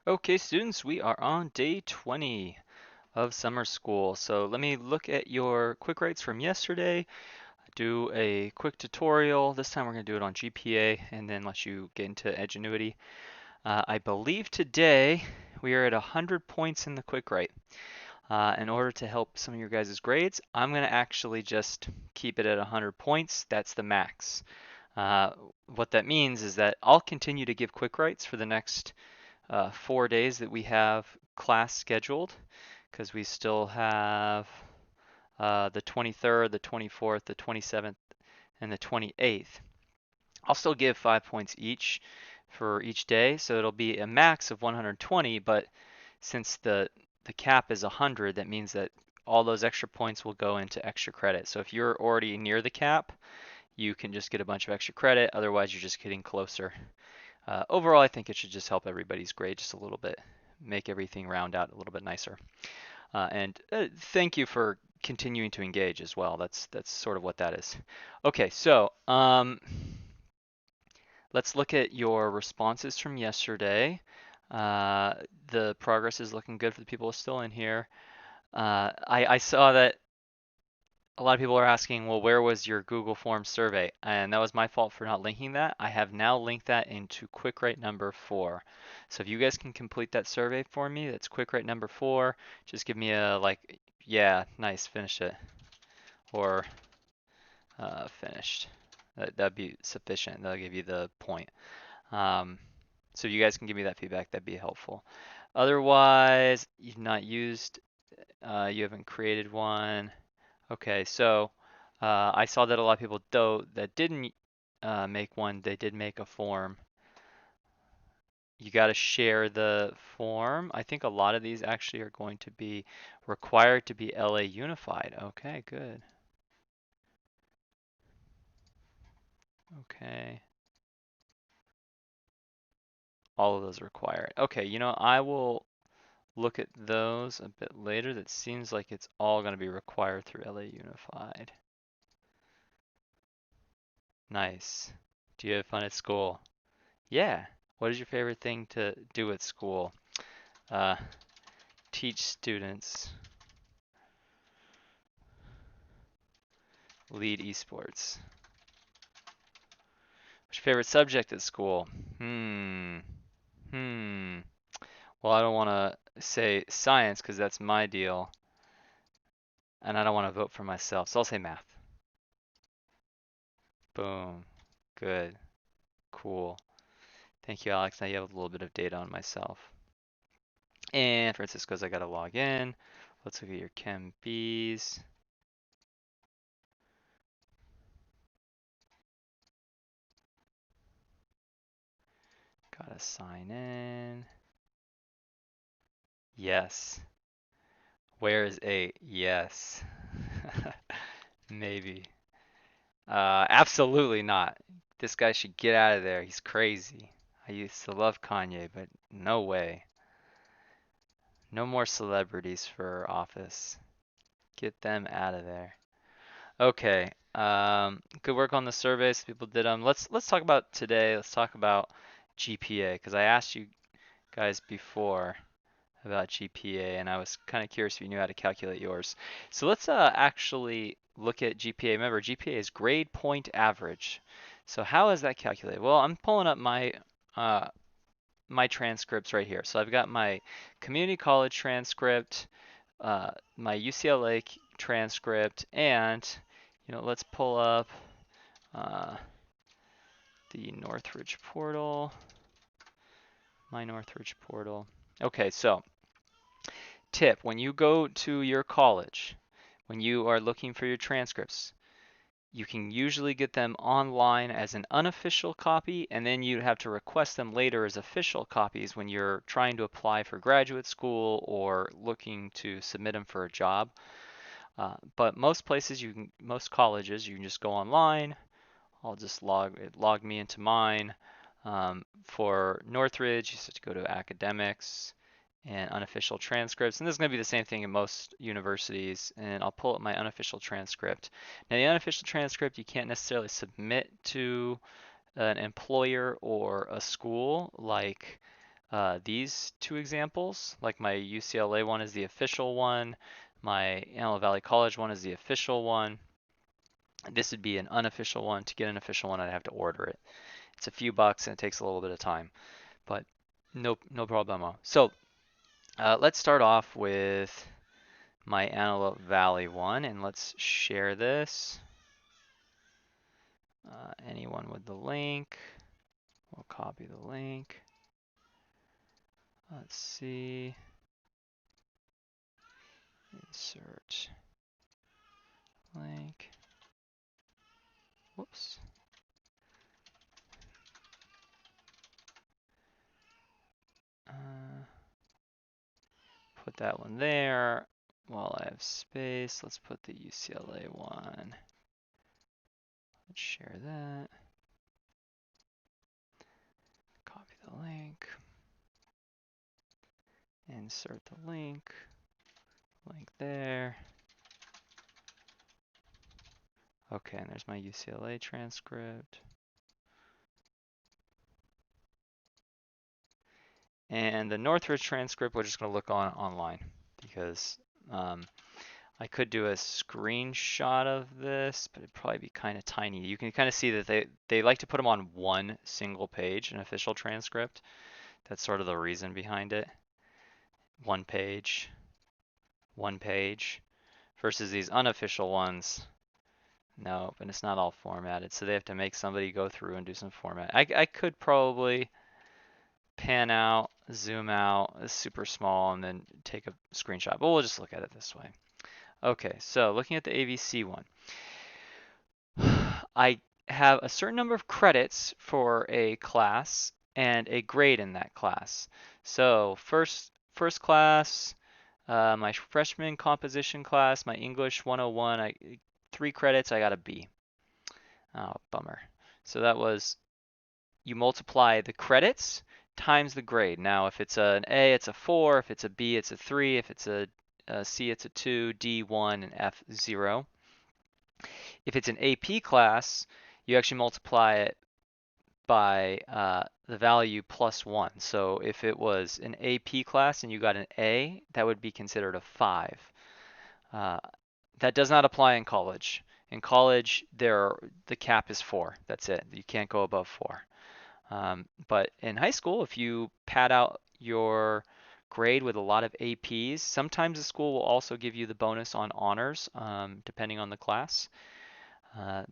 Okay, students, we are on day 20 of summer school. So let me look at your quick writes from yesterday, do a quick tutorial. This time we're going to do it on GPA and then let you get into Edgenuity. I believe today we are at 100 points in the quick write. In order to help some of your guys' grades, I'm going to actually just keep it at 100 points. That's the max. Uh, what that means is that I'll continue to give quick writes for the next 4 days that we have class scheduled because we still have the 23rd, the 24th, the 27th, and the 28th. I'll still give 5 points each for each day, so it'll be a max of 120, but since the cap is 100, that means that all those extra points will go into extra credit. So if you're already near the cap, you can just get a bunch of extra credit. Otherwise, you're just getting closer. Overall, I think it should just help everybody's grade just a little bit, make everything round out a little bit nicer. And thank you for continuing to engage as well. That's sort of what that is. Okay, so let's look at your responses from yesterday. The progress is looking good for the people still in here. I saw that a lot of people are asking, well, where was your Google Forms survey? And that was my fault for not linking that. I have now linked that into quick write number 4. So if you guys can complete that survey for me, that's quick write number 4. Just give me a like, yeah, nice, finished it, or finished. That'd be sufficient. That'll give you the point. Um, so if you guys can give me that feedback, that'd be helpful. Otherwise, you've not used, you haven't created one. Okay, so I saw that a lot of people though that didn't make one, they did make a form. You got to share the form. I think a lot of these actually are going to be required to be LA Unified. Okay, good. Okay. All of those required. Okay, I will look at those a bit later. That seems like it's all going to be required through LA Unified. Nice. Do you have fun at school? Yeah. What is your favorite thing to do at school? Uh, Teach students, lead esports. What's your favorite subject at school? Hmm. Hmm. Well, I don't want to say science because that's my deal, and I don't want to vote for myself, so I'll say math. Boom. Good. Cool. Thank you, Alex. Now you have a little bit of data on myself. And Francisco's, I gotta log in. Let's look at your Chem Bs. Gotta sign in. Yes. Where is 8? Yes. Maybe. Absolutely not. This guy should get out of there. He's crazy. I used to love Kanye, but no way. No more celebrities for office. Get them out of there. Okay. Good work on the surveys. People did them. Let's talk about today. Let's talk about GPA because I asked you guys before about GPA, and I was kind of curious if you knew how to calculate yours. So let's actually look at GPA. Remember, GPA is grade point average. So how is that calculated? Well, I'm pulling up uh, my transcripts right here. So I've got my community college transcript, my UCLA transcript, and let's pull up uh, the Northridge portal, my Northridge portal. Okay, so tip, when you go to your college, when you are looking for your transcripts, you can usually get them online as an unofficial copy, and then you have to request them later as official copies when you're trying to apply for graduate school or looking to submit them for a job. But most places, most colleges, you can just go online. I'll just log me into mine. For Northridge, you have to go to academics and unofficial transcripts. And this is going to be the same thing in most universities. And I'll pull up my unofficial transcript. Now, the unofficial transcript you can't necessarily submit to an employer or a school like these two examples. Like my UCLA one is the official one, my Antelope Valley College one is the official one. This would be an unofficial one. To get an official one, I'd have to order it. It's a few bucks and it takes a little bit of time, but no problemo. So let's start off with my Antelope Valley one, and let's share this. Anyone with the link, we'll copy the link. Let's see, insert link. Whoops. Put that one there. While I have space, let's put the UCLA one. Let's share that. Copy the link. Insert the link. Link there. Okay, and there's my UCLA transcript. And the Northridge transcript, we're just going to look on online because I could do a screenshot of this, but it'd probably be kind of tiny. You can kind of see that they like to put them on one single page, an official transcript. That's sort of the reason behind it. One page, versus these unofficial ones. No, and it's not all formatted, so they have to make somebody go through and do some format. I could probably pan out, zoom out, it's super small, and then take a screenshot, but we'll just look at it this way. Okay, so looking at the AVC one, I have a certain number of credits for a class and a grade in that class. So first class, my freshman composition class, my English 101, 3 credits, I got a B. Oh, bummer. So that was, you multiply the credits times the grade. Now, if it's an A, it's a 4. If it's a B, it's a 3. If it's a C, it's a 2, D, 1, and F, 0. If it's an AP class, you actually multiply it by the value plus 1. So if it was an AP class and you got an A, that would be considered a 5. That does not apply in college. In college, the cap is 4. That's it. You can't go above 4. But in high school, if you pad out your grade with a lot of APs, sometimes the school will also give you the bonus on honors, depending on the class.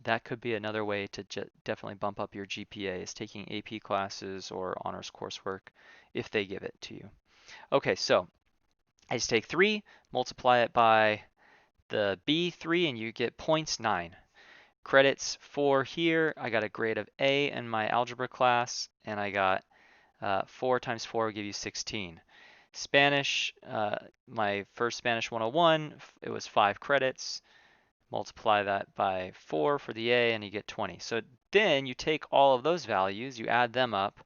That could be another way to definitely bump up your GPA, is taking AP classes or honors coursework if they give it to you. Okay, so I just take 3, multiply it by the B3, and you get 0.9. Credits 4 here, I got a grade of A in my algebra class, and I got 4 times 4 will give you 16. Spanish, my first Spanish 101, it was 5 credits. Multiply that by 4 for the A, and you get 20. So then you take all of those values, you add them up,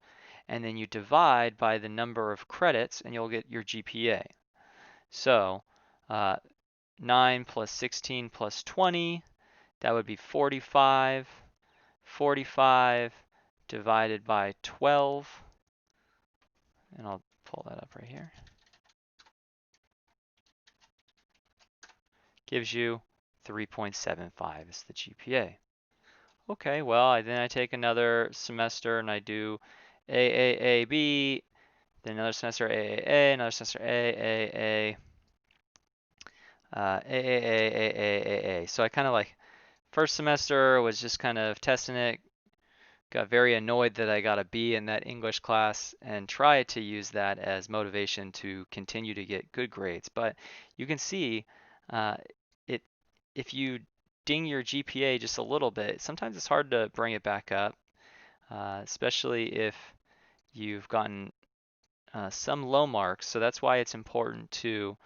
and then you divide by the number of credits, and you'll get your GPA. So 9 plus 16 plus 20, that would be 45. 45 divided by 12, and I'll pull that up right here, gives you 3.75 is the GPA. Okay, well, then I take another semester and I do AAAB, then another semester AAA, another semester AAA, AAA. So I kind of like, first semester was just kind of testing it, got very annoyed that I got a B in that English class, and tried to use that as motivation to continue to get good grades. But you can see if you ding your GPA just a little bit, sometimes it's hard to bring it back up, especially if you've gotten some low marks. So that's why it's important to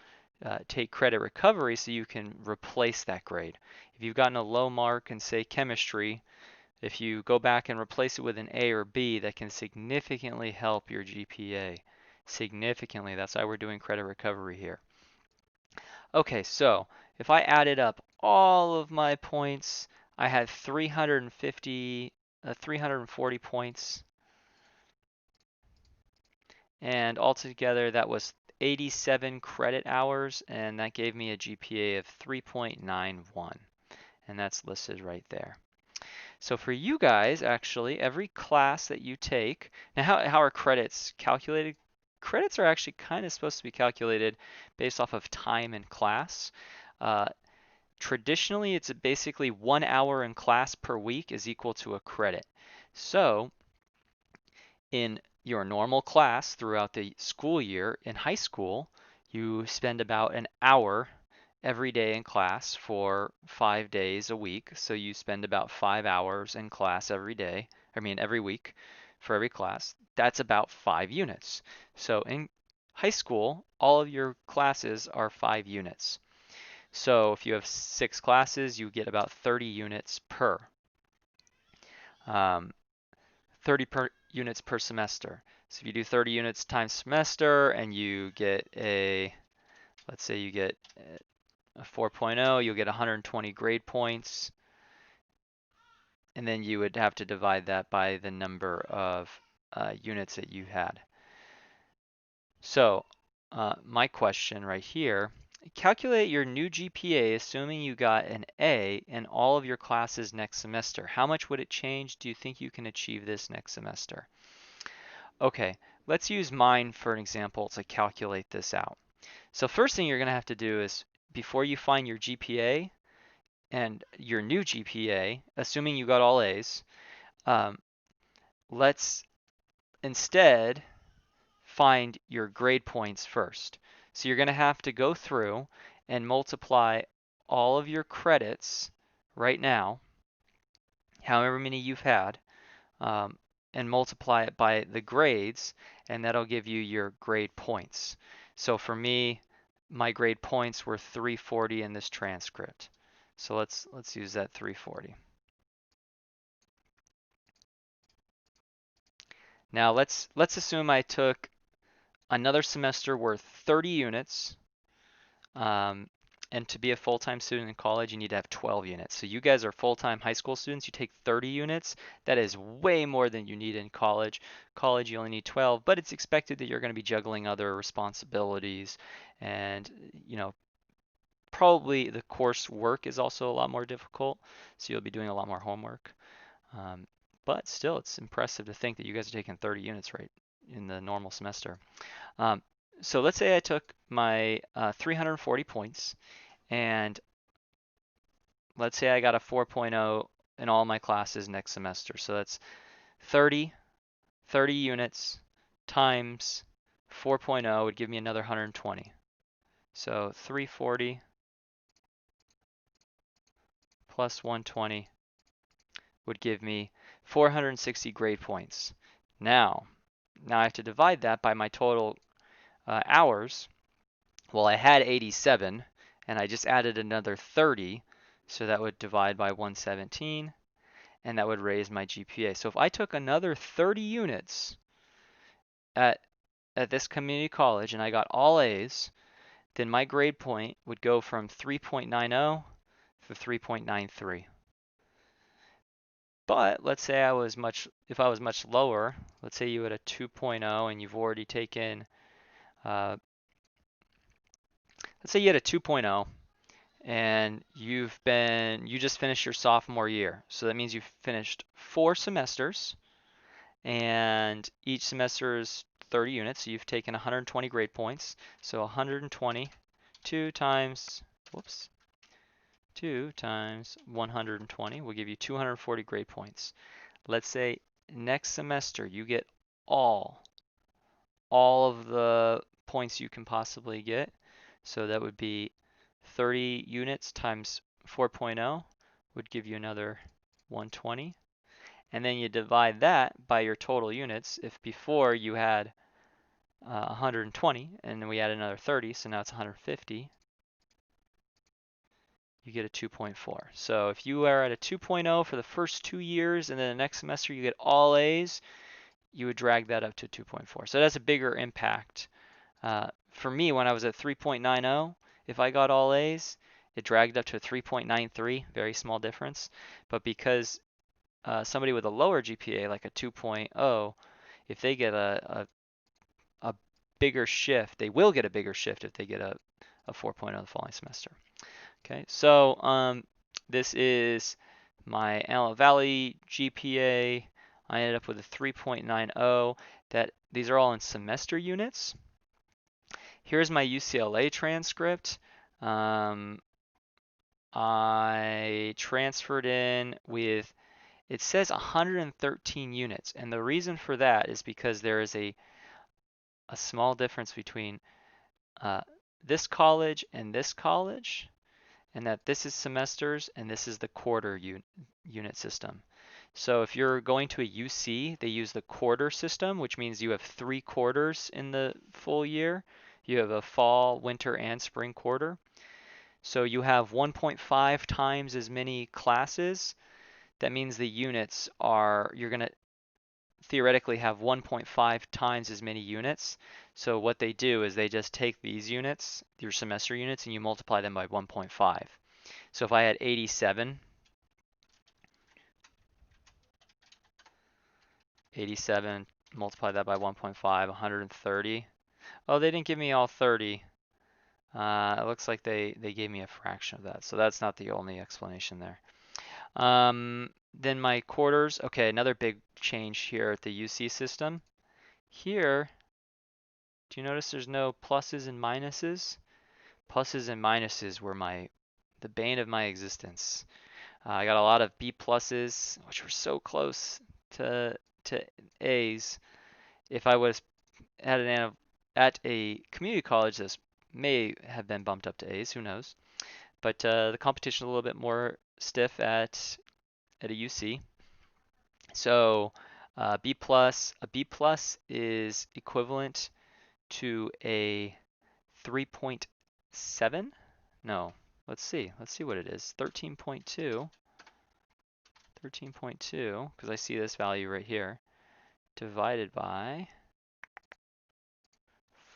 take credit recovery so you can replace that grade. If you've gotten a low mark in, say, chemistry, if you go back and replace it with an A or B, that can significantly help your GPA. Significantly. That's why we're doing credit recovery here. Okay, so if I added up all of my points, I had 340 points. and altogether that was 87 credit hours, and that gave me a GPA of 3.91, and that's listed right there. So for you guys, actually, every class that you take, now how are credits calculated? Credits are actually kind of supposed to be calculated based off of time in class. Uh, Traditionally, it's basically 1 hour in class per week is equal to a credit. So in your normal class throughout the school year in high school, you spend about an hour every day in class for 5 days a week. So you spend about 5 hours in class every day, every week for every class. That's about 5 units. So in high school, all of your classes are 5 units. So if you have 6 classes, you get about 30 units per. Um, 30 units per semester. So if you do 30 units times semester and you get let's say you get a 4.0, you'll get 120 grade points. And then you would have to divide that by the number of units that you had. So my question right here, calculate your new GPA assuming you got an A in all of your classes next semester. How much would it change? Do you think you can achieve this next semester? Okay, let's use mine for an example to calculate this out. So first thing you're going to have to do is, before you find your GPA and your new GPA, assuming you got all A's, let's instead find your grade points first. So you're going to have to go through and multiply all of your credits right now, however many you've had, and multiply it by the grades, and that'll give you your grade points. So for me, my grade points were 340 in this transcript. So let's use that 340. Now let's assume I took another semester worth 30 units. And to be a full-time student in college, you need to have 12 units. So you guys are full-time high school students, you take 30 units. That is way more than you need in college. College, you only need 12, but it's expected that you're going to be juggling other responsibilities. And, probably the course work is also a lot more difficult. So you'll be doing a lot more homework. But still, it's impressive to think that you guys are taking 30 units right in the normal semester. So let's say I took my 340 points, and let's say I got a 4.0 in all my classes next semester. So that's 30 units times 4.0 would give me another 120. So 340 plus 120 would give me 460 grade points. Now I have to divide that by my total hours. Well, I had 87, and I just added another 30, so that would divide by 117, and that would raise my GPA. So if I took another 30 units at this community college and I got all A's, then my grade point would go from 3.90 to 3.93. But let's say if I was much lower, let's say you had a 2.0 and you've already taken, let's say you had a 2.0 and you just finished your sophomore year. So that means you've finished 4 semesters, and each semester is 30 units. So you've taken 120 grade points. So 120, 2 times 120 will give you 240 grade points. Let's say next semester you get all of the points you can possibly get. So that would be 30 units times 4.0 would give you another 120. And then you divide that by your total units. If before you had 120 and then we add another 30, so now it's 150, you get a 2.4. So if you are at a 2.0 for the first 2 years and then the next semester you get all A's, you would drag that up to 2.4. So that's a bigger impact. For me, when I was at 3.90, if I got all A's, it dragged up to a 3.93, very small difference. But because somebody with a lower GPA, like a 2.0, if they get a bigger shift. They will get a bigger shift if they get a 4.0 the following semester. Okay, so this is my Antelope Valley GPA. I ended up with a 3.90. These are all in semester units. Here's my UCLA transcript. I transferred in with, it says 113 units, and the reason for that is because there is a small difference between this college, and that this is semesters and this is the quarter unit system. So if you're going to a UC, they use the quarter system, which means you have 3 quarters in the full year. You have a fall, winter, and spring quarter. So you have 1.5 times as many classes. That means the units you're going to theoretically have 1.5 times as many units. So what they do is they just take these units, your semester units, and you multiply them by 1.5. So if I had 87, multiply that by 1.5, 130. Oh, they didn't give me all 30. It looks like they gave me a fraction of that. So that's not the only explanation there. Then my quarters. Okay, another big change here at the UC system. Here, do you notice there's no pluses and minuses? Pluses and minuses were the bane of my existence. I got a lot of B pluses, which were so close to A's. If I was at a community college, this may have been bumped up to A's, who knows? But the competition is a little bit more stiff at a UC. So a B plus is equivalent to a 3.7. No, let's see what it is. 13.2, because I see this value right here, divided by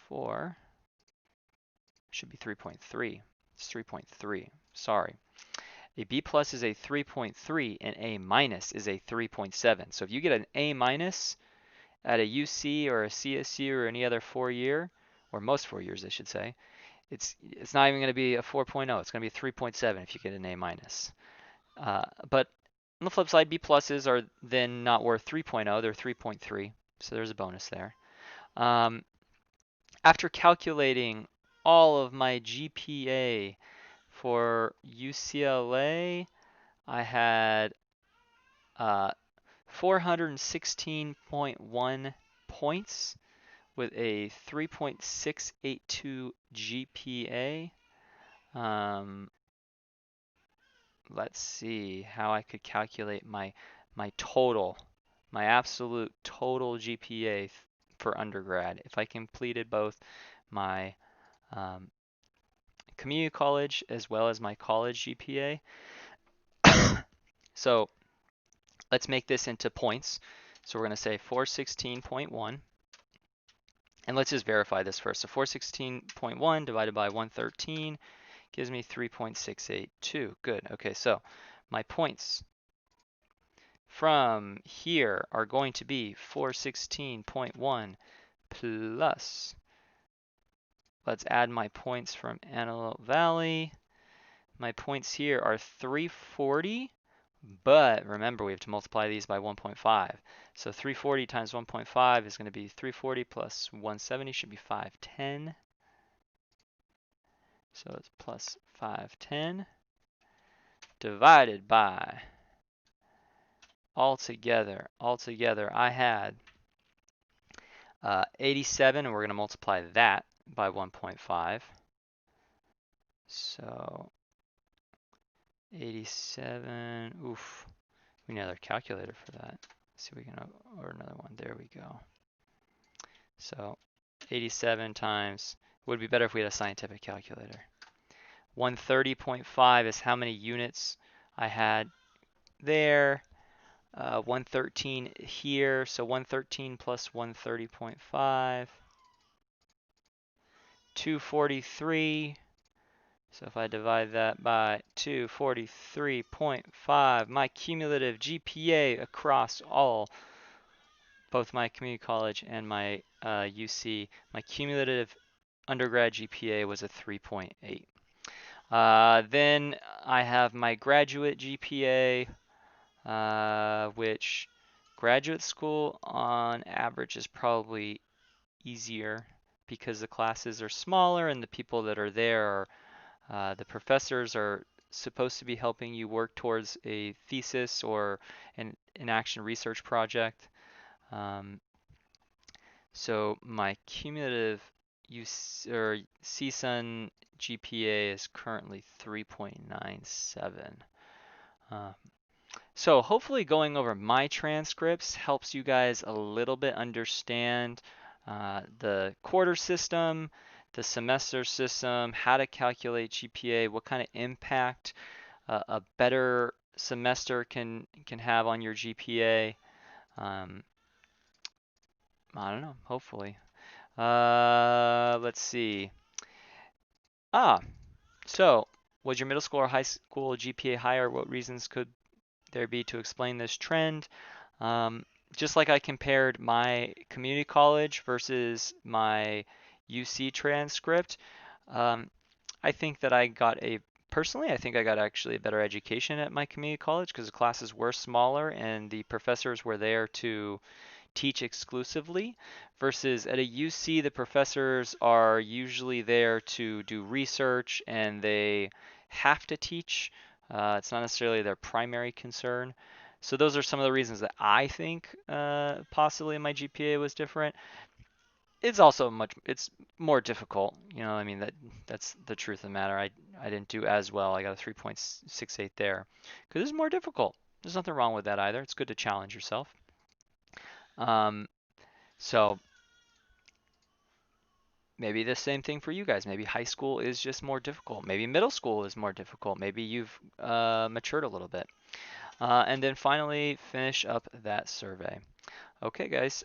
4, should be 3.3. It's 3.3, sorry. A B plus is a 3.3 and A minus is a 3.7. So if you get an A minus at a UC or a CSU or any other 4-year, or most 4 years I should say, it's not even going to be a 4.0. It's going to be a 3.7 if you get an A minus. But on the flip side, B pluses are then not worth 3.0. They're 3.3. So there's a bonus there. After calculating all of my GPA for UCLA, I had 416.1 points with a 3.682 GPA. Let's see how I could calculate my absolute total GPA for undergrad if I completed both my community college as well as my college GPA. So let's make this into points. So we're going to say 416.1. And let's just verify this first. So 416.1 divided by 113 gives me 3.682. Good. Okay, so my points from here are going to be 416.1 plus, let's add my points from Antelope Valley. My points here are 340, but remember we have to multiply these by 1.5. So 340 times 1.5 is going to be 340 plus 170 should be 510. So it's plus 510 divided by, altogether I had 87, and we're going to multiply that by 1.5. So 87, oof, we need another calculator for that. Let's see if we can order another one. There we go. So 87 times, would be better if we had a scientific calculator. 130.5 is how many units I had there. 113 here, so 113 plus 130.5. 243. So if I divide that by 243.5, my cumulative GPA across all both my community college and my UC, my cumulative undergrad GPA was a 3.8. Then I have my graduate GPA, which graduate school on average is probably easier because the classes are smaller and the people that are there are, the professors are supposed to be helping you work towards a thesis or an action research project. Um, so my cumulative or CSUN GPA is currently 3.97. Uh, so hopefully going over my transcripts helps you guys a little bit understand the quarter system, the semester system, how to calculate GPA, what kind of impact a better semester can have on your GPA. Um, I don't know, hopefully. Let's see. Ah, so was your middle school or high school GPA higher? What reasons could there be to explain this trend? Um, just like I compared my community college versus my UC transcript, um, I think that personally, I think I got actually a better education at my community college because the classes were smaller and the professors were there to teach exclusively, versus at a UC, the professors are usually there to do research and they have to teach. It's not necessarily their primary concern. So those are some of the reasons that I think possibly my GPA was different. It's also it's more difficult. I mean that's the truth of the matter. I didn't do as well. I got a 3.68 there because it's more difficult. There's nothing wrong with that either. It's good to challenge yourself. Um, so maybe the same thing for you guys. Maybe high school is just more difficult. Maybe middle school is more difficult. Maybe you've matured a little bit. And then finally, finish up that survey. Okay, guys.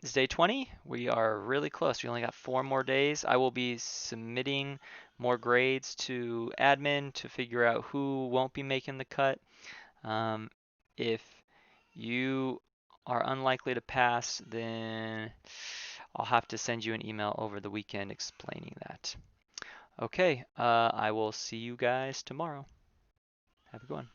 It's day 20. We are really close. We only got 4 more days. I will be submitting more grades to admin to figure out who won't be making the cut. If you are unlikely to pass, then I'll have to send you an email over the weekend explaining that. Okay, I will see you guys tomorrow. Have a good one.